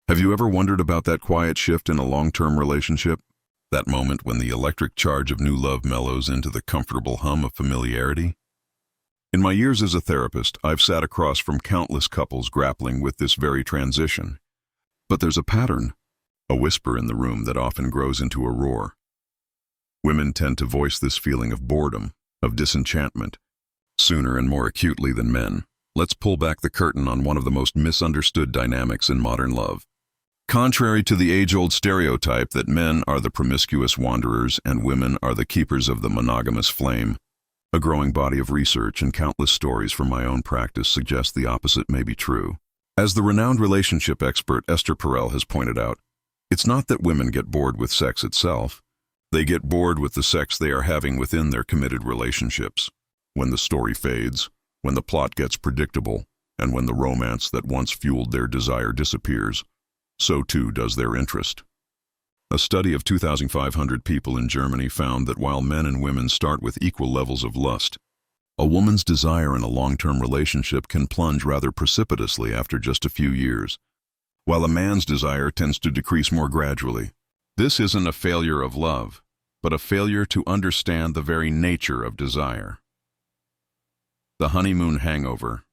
Have you ever wondered about that quiet shift in a long-term relationship? That moment when the electric charge of new love mellows into the comfortable hum of familiarity? In my years as a therapist, I've sat across from countless couples grappling with this very transition. But there's a pattern, a whisper in the room that often grows into a roar. Women tend to voice this feeling of boredom, of disenchantment, sooner and more acutely than men. Let's pull back the curtain on one of the most misunderstood dynamics in modern love. Contrary to the age-old stereotype that men are the promiscuous wanderers and women are the keepers of the monogamous flame, a growing body of research and countless stories from my own practice suggest the opposite may be true. As the renowned relationship expert Esther Perel has pointed out, it's not that women get bored with sex itself. They get bored with the sex they are having within their committed relationships. When the story fades, when the plot gets predictable, and when the romance that once fueled their desire disappears, so too does their interest. A study of 2,500 people in Germany found that while men and women start with equal levels of lust, a woman's desire in a long-term relationship can plunge rather precipitously after just a few years, while a man's desire tends to decrease more gradually. This isn't a failure of love, but a failure to understand the very nature of desire. The honeymoon hangover.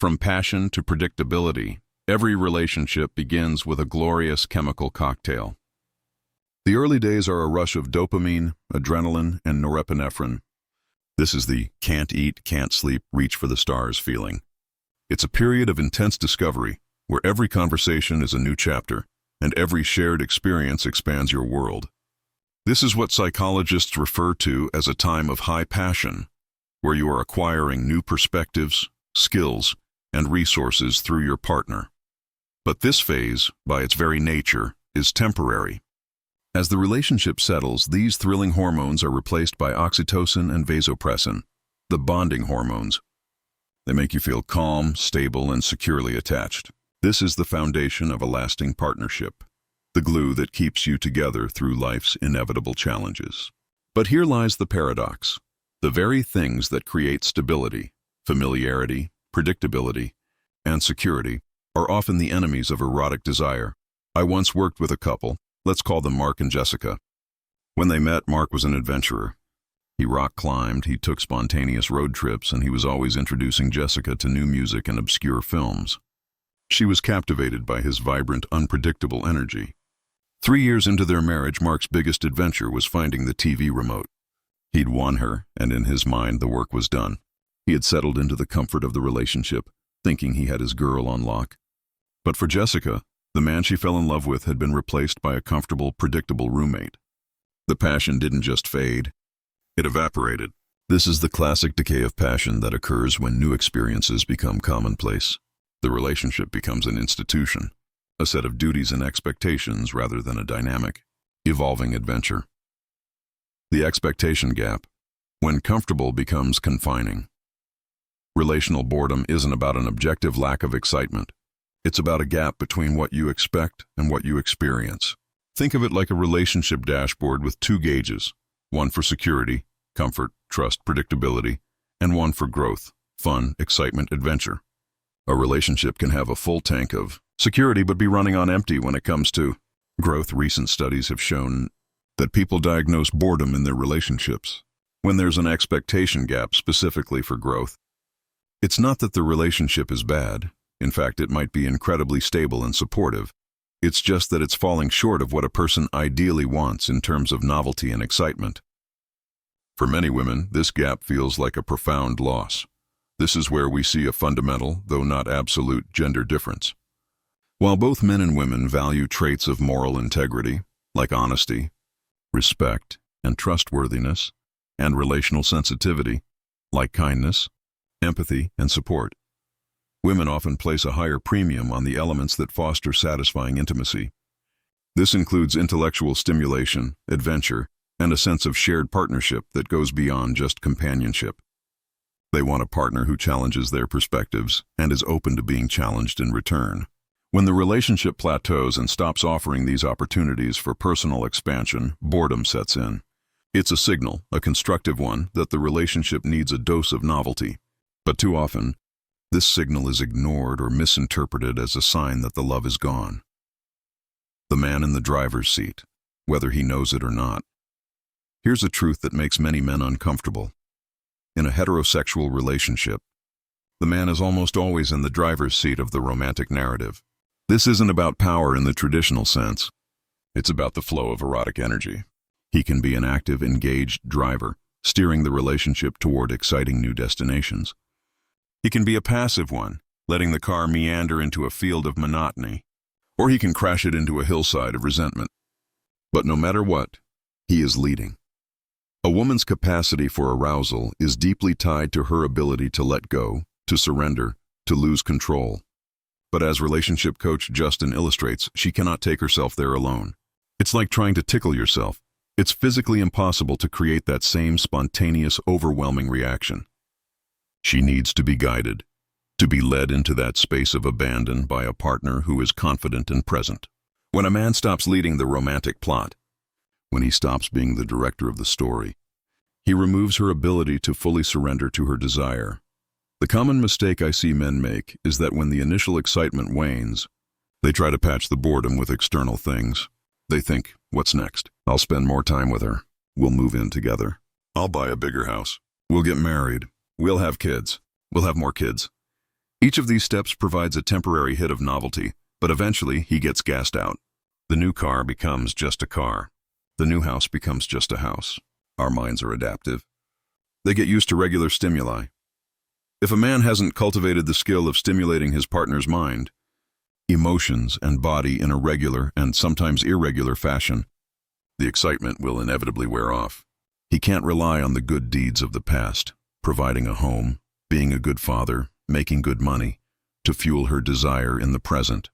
From passion to predictability, every relationship begins with a glorious chemical cocktail. The early days are a rush of dopamine, adrenaline, and norepinephrine. This is the can't eat, can't sleep, reach for the stars feeling. It's a period of intense discovery, where every conversation is a new chapter, and every shared experience expands your world. This is what psychologists refer to as a time of high passion, where you are acquiring new perspectives, skills, and resources through your partner. But this phase, by its very nature, is temporary. As the relationship settles, these thrilling hormones are replaced by oxytocin and vasopressin, the bonding hormones. They make you feel calm, stable, and securely attached. This is the foundation of a lasting partnership, the glue that keeps you together through life's inevitable challenges. But here lies the paradox. The very things that create stability, familiarity, predictability, and security are often the enemies of erotic desire. I once worked with a couple, let's call them Mark and Jessica. When they met, Mark was an adventurer. He rock climbed, he took spontaneous road trips, and he was always introducing Jessica to new music and obscure films. She was captivated by his vibrant, unpredictable energy. 3 years into their marriage, Mark's biggest adventure was finding the TV remote. He'd won her, and in his mind, the work was done. He had settled into the comfort of the relationship, thinking he had his girl on lock. But for Jessica, the man she fell in love with had been replaced by a comfortable, predictable roommate. The passion didn't just fade, it evaporated. This is the classic decay of passion that occurs when new experiences become commonplace. The relationship becomes an institution, a set of duties and expectations rather than a dynamic, evolving adventure. The expectation gap, when comfortable becomes confining. Relational boredom isn't about an objective lack of excitement. It's about a gap between what you expect and what you experience. Think of it like a relationship dashboard with 2 gauges, one for security, comfort, trust, predictability, and one for growth, fun, excitement, adventure. A relationship can have a full tank of security but be running on empty when it comes to growth. Recent studies have shown that people diagnose boredom in their relationships when there's an expectation gap specifically for growth. It's not that the relationship is bad. In fact, it might be incredibly stable and supportive. It's just that it's falling short of what a person ideally wants in terms of novelty and excitement. For many women, this gap feels like a profound loss. This is where we see a fundamental, though not absolute, gender difference. While both men and women value traits of moral integrity, like honesty, respect, and trustworthiness, and relational sensitivity, like kindness, empathy, and support, women often place a higher premium on the elements that foster satisfying intimacy. This includes intellectual stimulation, adventure, and a sense of shared partnership that goes beyond just companionship. They want a partner who challenges their perspectives and is open to being challenged in return. When the relationship plateaus and stops offering these opportunities for personal expansion, boredom sets in. It's a signal, a constructive one, that the relationship needs a dose of novelty. But too often, This signal is ignored or misinterpreted as a sign that the love is gone. The man in the driver's seat, whether he knows it or not. Here's a truth that makes many men uncomfortable. In a heterosexual relationship, the man is almost always in the driver's seat of the romantic narrative. This isn't about power in the traditional sense. It's about the flow of erotic energy. He can be an active, engaged driver, steering the relationship toward exciting new destinations. He can be a passive one, letting the car meander into a field of monotony, or he can crash it into a hillside of resentment. But no matter what, he is leading. A woman's capacity for arousal is deeply tied to her ability to let go, to surrender, to lose control. But as relationship coach Justin illustrates, she cannot take herself there alone. It's like trying to tickle yourself. It's physically impossible to create that same spontaneous, overwhelming reaction. She needs to be guided, to be led into that space of abandon by a partner who is confident and present. When a man stops leading the romantic plot, when he stops being the director of the story, he removes her ability to fully surrender to her desire. The common mistake I see men make is that when the initial excitement wanes, they try to patch the boredom with external things. They think, what's next? I'll spend more time with her. We'll move in together. I'll buy a bigger house. We'll get married. We'll have kids. We'll have more kids. Each of these steps provides a temporary hit of novelty, but eventually he gets gassed out. The new car becomes just a car. The new house becomes just a house. Our minds are adaptive. They get used to regular stimuli. If a man hasn't cultivated the skill of stimulating his partner's mind, emotions, and body in a regular and sometimes irregular fashion, the excitement will inevitably wear off. He can't rely on the good deeds of the past, providing a home, being a good father, making good money, to fuel her desire in the present.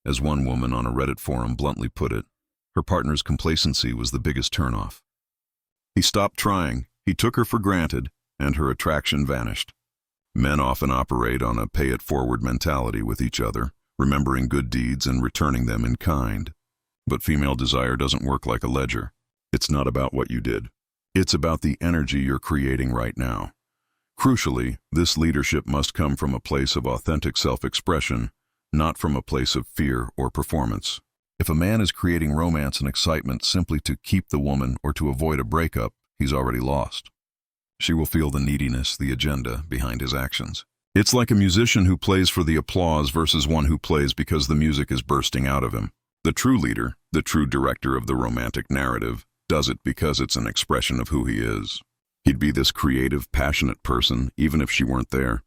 As one woman on a Reddit forum bluntly put it, her partner's complacency was the biggest turnoff. He stopped trying, he took her for granted, and her attraction vanished. Men often operate on a pay-it-forward mentality with each other, remembering good deeds and returning them in kind. But female desire doesn't work like a ledger. It's not about what you did. It's about the energy you're creating right now. Crucially, this leadership must come from a place of authentic self-expression, not from a place of fear or performance. If a man is creating romance and excitement simply to keep the woman or to avoid a breakup, he's already lost. She will feel the neediness, the agenda behind his actions. It's like a musician who plays for the applause versus one who plays because the music is bursting out of him. The true leader, the true director of the romantic narrative, does it because it's an expression of who he is. He'd be this creative, passionate person even if she weren't there.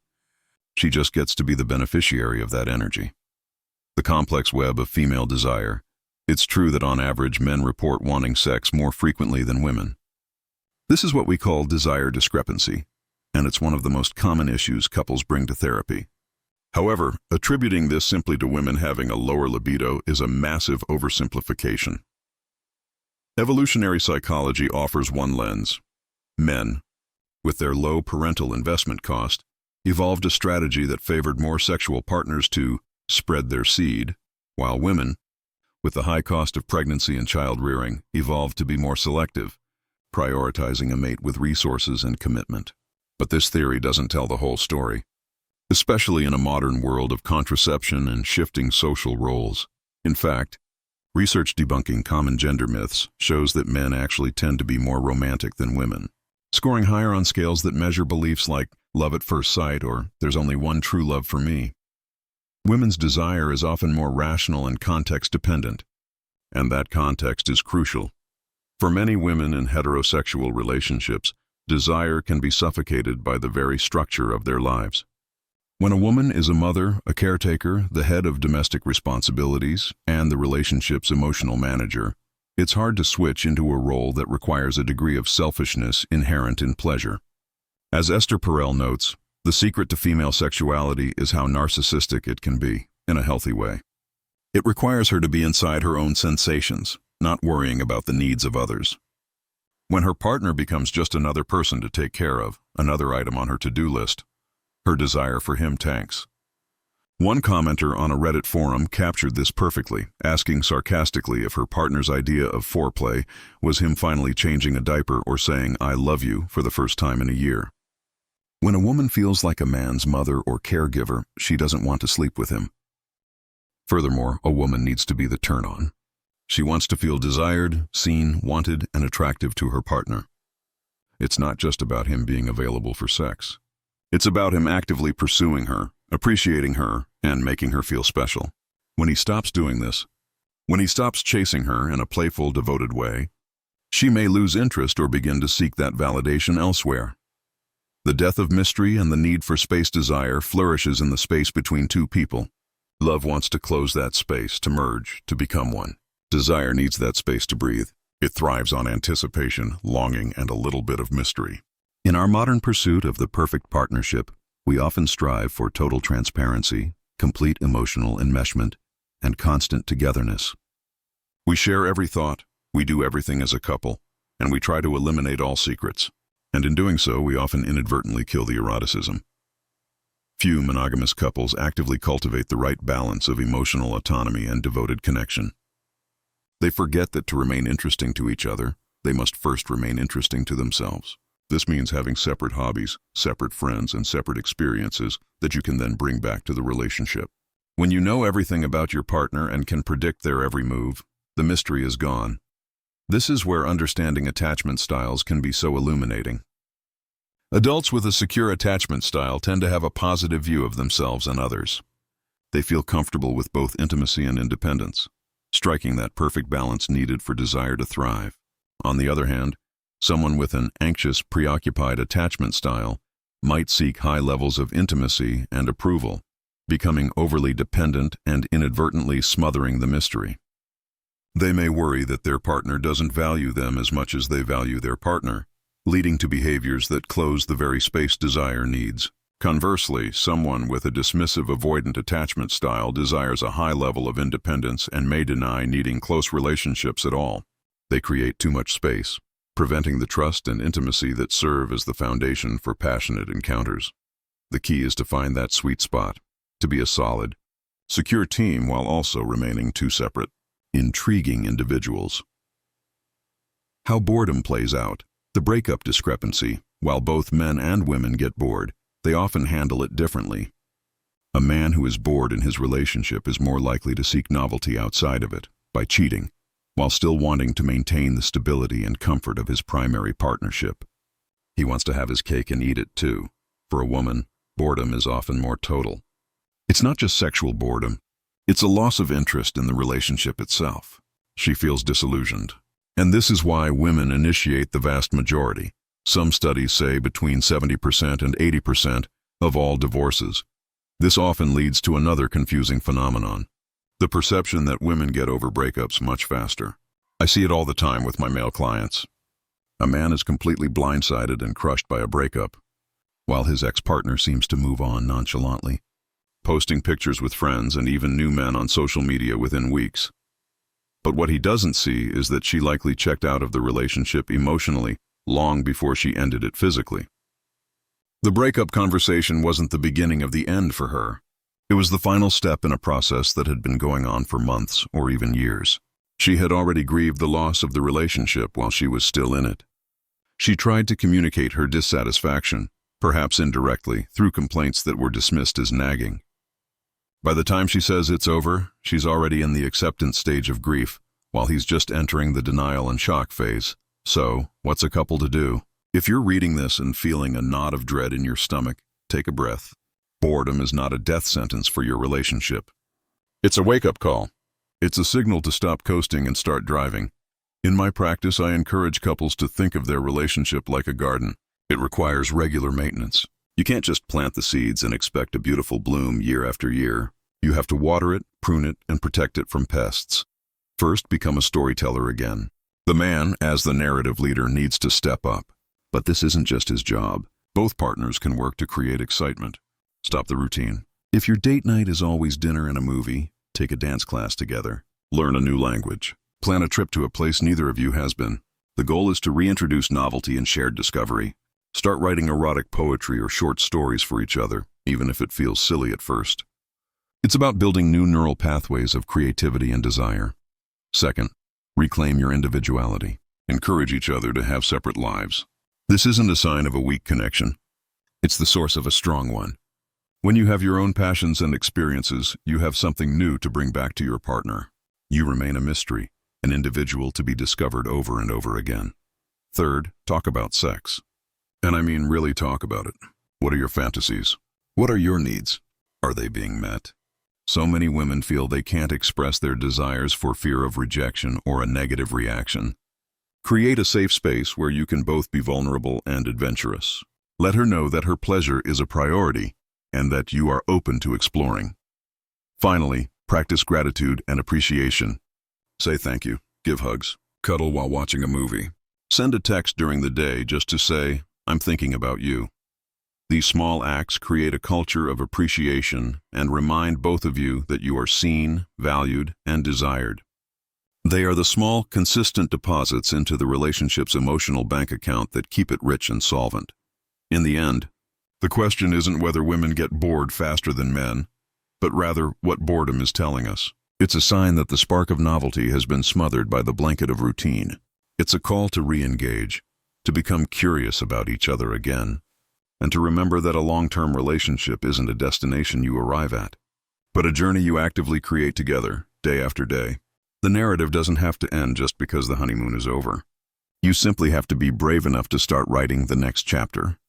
She just gets to be the beneficiary of that energy. The complex web of female desire. It's true that on average men report wanting sex more frequently than women. This is what we call desire discrepancy, and it's one of the most common issues couples bring to therapy. However, attributing this simply to women having a lower libido is a massive oversimplification. Evolutionary psychology offers one lens. Men, with their low parental investment cost, evolved a strategy that favored more sexual partners to spread their seed, while women, with the high cost of pregnancy and child rearing, evolved to be more selective, prioritizing a mate with resources and commitment. But this theory doesn't tell the whole story, especially in a modern world of contraception and shifting social roles. In fact, research debunking common gender myths shows that men actually tend to be more romantic than women, scoring higher on scales that measure beliefs like love at first sight or there's only one true love for me. Women's desire is often more rational and context-dependent, and that context is crucial. For many women in heterosexual relationships, desire can be suffocated by the very structure of their lives. When a woman is a mother, a caretaker, the head of domestic responsibilities, and the relationship's emotional manager, it's hard to switch into a role that requires a degree of selfishness inherent in pleasure. As Esther Perel notes, the secret to female sexuality is how narcissistic it can be, in a healthy way. It requires her to be inside her own sensations, not worrying about the needs of others. When her partner becomes just another person to take care of, another item on her to-do list, her desire for him tanks. One commenter on a Reddit forum captured this perfectly, asking sarcastically if her partner's idea of foreplay was him finally changing a diaper or saying, "I love you," for the first time in a year. When a woman feels like a man's mother or caregiver, she doesn't want to sleep with him. Furthermore, a woman needs to be the turn-on. She wants to feel desired, seen, wanted, and attractive to her partner. It's not just about him being available for sex. It's about him actively pursuing her, appreciating her, and making her feel special. When he stops doing this, when he stops chasing her in a playful, devoted way, she may lose interest or begin to seek that validation elsewhere. The death of mystery and the need for space desire flourishes in the space between two people. Love wants to close that space, to merge, to become one. Desire needs that space to breathe. It thrives on anticipation, longing, and a little bit of mystery. In our modern pursuit of the perfect partnership, we often strive for total transparency, complete emotional enmeshment, and constant togetherness. We share every thought, we do everything as a couple, and we try to eliminate all secrets. And in doing so, we often inadvertently kill the eroticism. Few monogamous couples actively cultivate the right balance of emotional autonomy and devoted connection. They forget that to remain interesting to each other, they must first remain interesting to themselves. This means having separate hobbies, separate friends, and separate experiences that you can then bring back to the relationship. When you know everything about your partner and can predict their every move, the mystery is gone. This is where understanding attachment styles can be so illuminating. Adults with a secure attachment style tend to have a positive view of themselves and others. They feel comfortable with both intimacy and independence, striking that perfect balance needed for desire to thrive. On the other hand, someone with an anxious, preoccupied attachment style might seek high levels of intimacy and approval, becoming overly dependent and inadvertently smothering the mystery. They may worry that their partner doesn't value them as much as they value their partner, leading to behaviors that close the very space desire needs. Conversely, someone with a dismissive, avoidant attachment style desires a high level of independence and may deny needing close relationships at all. They create too much space, preventing the trust and intimacy that serve as the foundation for passionate encounters. The key is to find that sweet spot, to be a solid, secure team while also remaining two separate, intriguing individuals. How boredom plays out. The breakup discrepancy. While both men and women get bored, they often handle it differently. A man who is bored in his relationship is more likely to seek novelty outside of it, by cheating, while still wanting to maintain the stability and comfort of his primary partnership. He wants to have his cake and eat it too. For a woman, boredom is often more total. It's not just sexual boredom. It's a loss of interest in the relationship itself. She feels disillusioned. And this is why women initiate the vast majority. Some studies say between 70% and 80% of all divorces. This often leads to another confusing phenomenon: the perception that women get over breakups much faster. I see it all the time with my male clients. A man is completely blindsided and crushed by a breakup, while his ex-partner seems to move on nonchalantly, posting pictures with friends and even new men on social media within weeks. But what he doesn't see is that she likely checked out of the relationship emotionally long before she ended it physically. The breakup conversation wasn't the beginning of the end for her. It was the final step in a process that had been going on for months or even years. She had already grieved the loss of the relationship while she was still in it. She tried to communicate her dissatisfaction, perhaps indirectly, through complaints that were dismissed as nagging. By the time she says it's over, she's already in the acceptance stage of grief, while he's just entering the denial and shock phase. So, what's a couple to do? If you're reading this and feeling a knot of dread in your stomach, take a breath. Boredom is not a death sentence for your relationship. It's a wake-up call. It's a signal to stop coasting and start driving. In my practice, I encourage couples to think of their relationship like a garden. It requires regular maintenance. You can't just plant the seeds and expect a beautiful bloom year after year. You have to water it, prune it, and protect it from pests. First, become a storyteller again. The man, as the narrative leader, needs to step up. But this isn't just his job. Both partners can work to create excitement. Stop the routine. If your date night is always dinner and a movie, take a dance class together. Learn a new language. Plan a trip to a place neither of you has been. The goal is to reintroduce novelty and shared discovery. Start writing erotic poetry or short stories for each other, even if it feels silly at first. It's about building new neural pathways of creativity and desire. Second, reclaim your individuality. Encourage each other to have separate lives. This isn't a sign of a weak connection. It's the source of a strong one. When you have your own passions and experiences, you have something new to bring back to your partner. You remain a mystery, an individual to be discovered over and over again. Third, talk about sex. And I mean really talk about it. What are your fantasies? What are your needs? Are they being met? So many women feel they can't express their desires for fear of rejection or a negative reaction. Create a safe space where you can both be vulnerable and adventurous. Let her know that her pleasure is a priority and that you are open to exploring. Finally, practice gratitude and appreciation. Say thank you, give hugs, cuddle while watching a movie. Send a text during the day just to say, "I'm thinking about you." These small acts create a culture of appreciation and remind both of you that you are seen, valued, and desired. They are the small, consistent deposits into the relationship's emotional bank account that keep it rich and solvent. In the end, the question isn't whether women get bored faster than men, but rather what boredom is telling us. It's a sign that the spark of novelty has been smothered by the blanket of routine. It's a call to re-engage, to become curious about each other again, and to remember that a long-term relationship isn't a destination you arrive at, but a journey you actively create together, day after day. The narrative doesn't have to end just because the honeymoon is over. You simply have to be brave enough to start writing the next chapter.